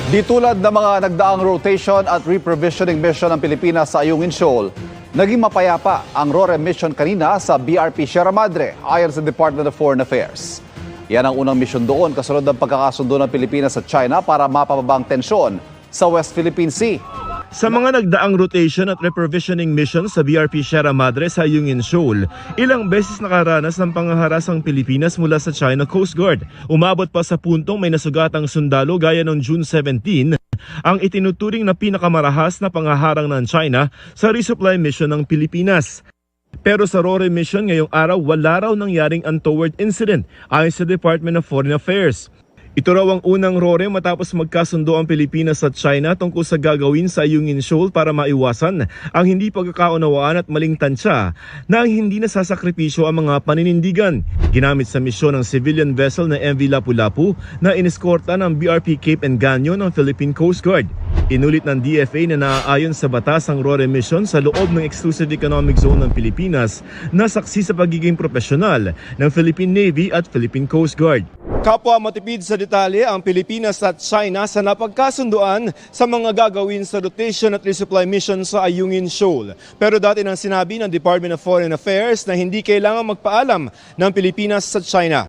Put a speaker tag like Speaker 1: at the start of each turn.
Speaker 1: Di tulad ng mga nagdaang rotation at reprovisioning mission ng Pilipinas sa Ayungin Shoal, naging mapayapa ang RORE mission kanina sa BRP Sierra Madre ayon sa Department of Foreign Affairs. Yan ang unang mission doon kasunod ng pagkakasundo ng Pilipinas at China para mapababang tensyon sa West Philippine Sea.
Speaker 2: Sa mga nagdaang rotation at reprovisioning mission sa BRP Sierra Madre sa Ayungin Shoal, ilang beses nakaranas ng pangaharas ang Pilipinas mula sa China Coast Guard. Umabot pa sa puntong may nasugatang sundalo gaya noong June 17, ang itinuturing na pinakamarahas na pangaharang ng China sa resupply mission ng Pilipinas. Pero sa RORE mission ngayong araw, wala raw nangyaring untoward incident ayon sa Department of Foreign Affairs. Ito raw ang unang RORE matapos magkasundo ang Pilipinas at China tungkol sa gagawin sa Ayungin Shoal para maiwasan ang hindi pagkakaunawaan at maling tansya na hindi nasasakripisyo ang mga paninindigan. Ginamit sa misyon ng civilian vessel na MV Lapu-Lapu na ineskorta ng BRP Cape Engaño ng Philippine Coast Guard. Inulit ng DFA na naaayon sa batas ang RORE mission sa loob ng Exclusive Economic Zone ng Pilipinas na saksi sa pagiging profesional ng Philippine Navy at Philippine Coast Guard. Kapwa matipid sa detalye ang Pilipinas at China sa napagkasunduan sa mga gagawin sa rotation at resupply mission sa Ayungin Shoal. Pero dati nang sinabi ng Department of Foreign Affairs na hindi kailangan magpaalam ng Pilipinas sa China.